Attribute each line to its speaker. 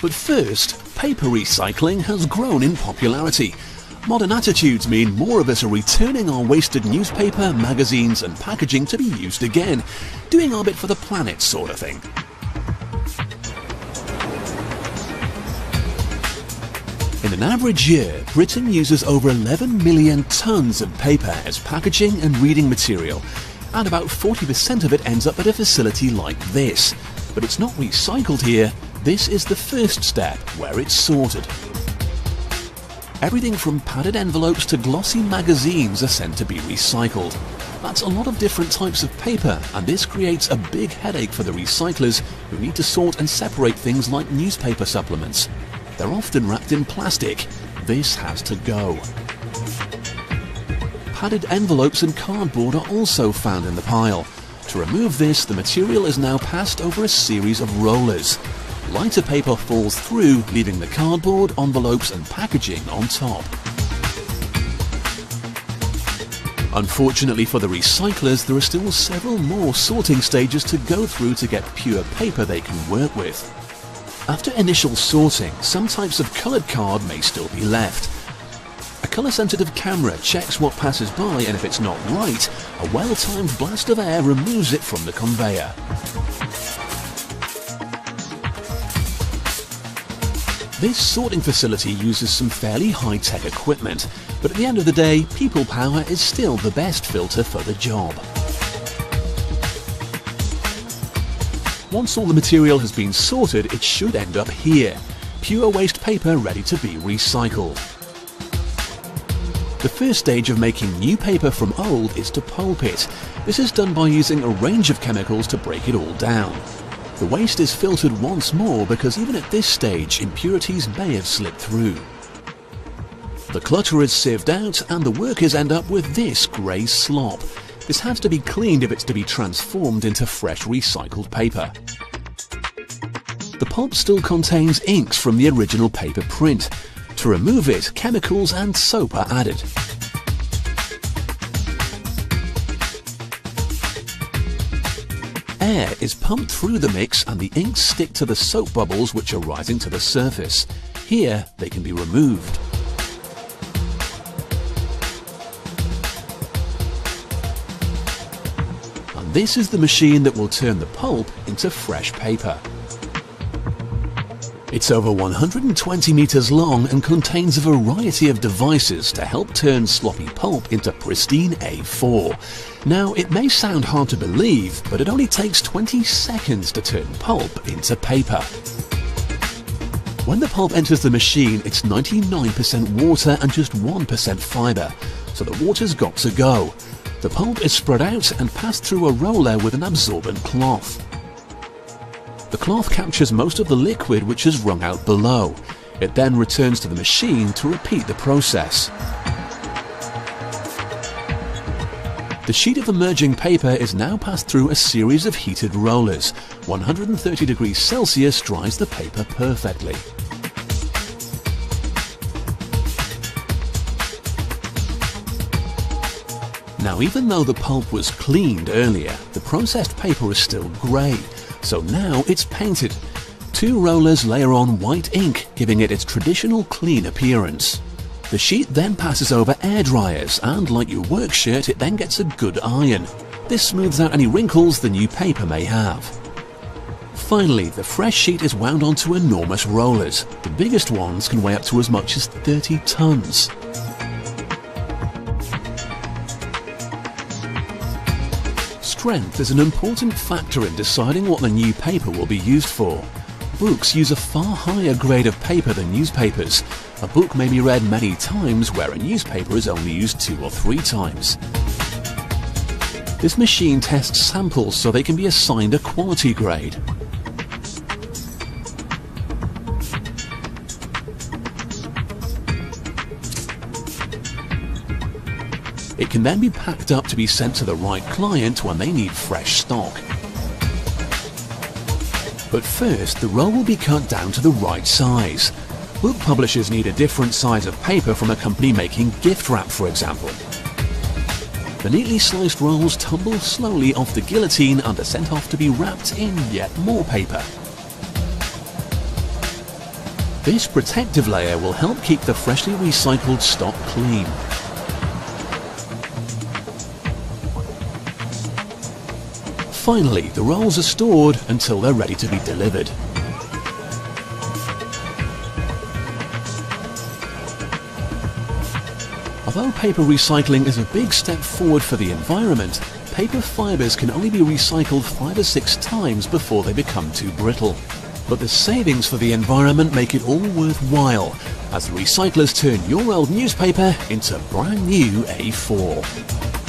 Speaker 1: But first, paper recycling has grown in popularity. Modern attitudes mean more of us are returning our wasted newspaper, magazines and packaging to be used again, doing our bit for the planet sort of thing. In an average year, Britain uses over 11 million tonnes of paper as packaging and reading material, and about 40% of it ends up at a facility like this. But it's not recycled here, this is the first step, where it's sorted. Everything from padded envelopes to glossy magazines are sent to be recycled. That's a lot of different types of paper, and this creates a big headache for the recyclers who need to sort and separate things like newspaper supplements. They're often wrapped in plastic. This has to go. Padded envelopes and cardboard are also found in the pile. To remove this, the material is now passed over a series of rollers. Lighter paper falls through, leaving the cardboard, envelopes and packaging on top. Unfortunately for the recyclers, there are still several more sorting stages to go through to get pure paper they can work with. After initial sorting, some types of coloured card may still be left. A colour-sensitive camera checks what passes by, and if it's not right, a well-timed blast of air removes it from the conveyor. This sorting facility uses some fairly high-tech equipment, but at the end of the day, people power is still the best filter for the job. Once all the material has been sorted, it should end up here. Pure waste paper ready to be recycled. The first stage of making new paper from old is to pulp it. This is done by using a range of chemicals to break it all down. The waste is filtered once more because even at this stage, impurities may have slipped through. The clutter is sieved out and the workers end up with this grey slop. This has to be cleaned if it's to be transformed into fresh recycled paper. The pulp still contains inks from the original paper print. To remove it, chemicals and soap are added. Air is pumped through the mix and the inks stick to the soap bubbles which are rising to the surface. Here they can be removed. This is the machine that will turn the pulp into fresh paper. It's over 120 meters long and contains a variety of devices to help turn sloppy pulp into pristine A4. Now, it may sound hard to believe, but it only takes 20 seconds to turn pulp into paper. When the pulp enters the machine, it's 99% water and just 1% fiber, so the water's got to go. The pulp is spread out and passed through a roller with an absorbent cloth. The cloth captures most of the liquid which is wrung out below. It then returns to the machine to repeat the process. The sheet of emerging paper is now passed through a series of heated rollers. 130 degrees Celsius dries the paper perfectly. Now, even though the pulp was cleaned earlier, the processed paper is still grey, so now it's painted. 2 rollers layer on white ink, giving it its traditional clean appearance. The sheet then passes over air dryers, and like your work shirt, it then gets a good iron. This smooths out any wrinkles the new paper may have. Finally, the fresh sheet is wound onto enormous rollers. The biggest ones can weigh up to as much as 30 tons. Strength is an important factor in deciding what the new paper will be used for. Books use a far higher grade of paper than newspapers. A book may be read many times, where a newspaper is only used 2 or 3 times. This machine tests samples so they can be assigned a quality grade. It can then be packed up to be sent to the right client when they need fresh stock. But first, the roll will be cut down to the right size. Book publishers need a different size of paper from a company making gift wrap, for example. The neatly sliced rolls tumble slowly off the guillotine and are sent off to be wrapped in yet more paper. This protective layer will help keep the freshly recycled stock clean. Finally, the rolls are stored until they're ready to be delivered. Although paper recycling is a big step forward for the environment, paper fibres can only be recycled 5 or 6 times before they become too brittle. But the savings for the environment make it all worthwhile, as the recyclers turn your old newspaper into brand new A4.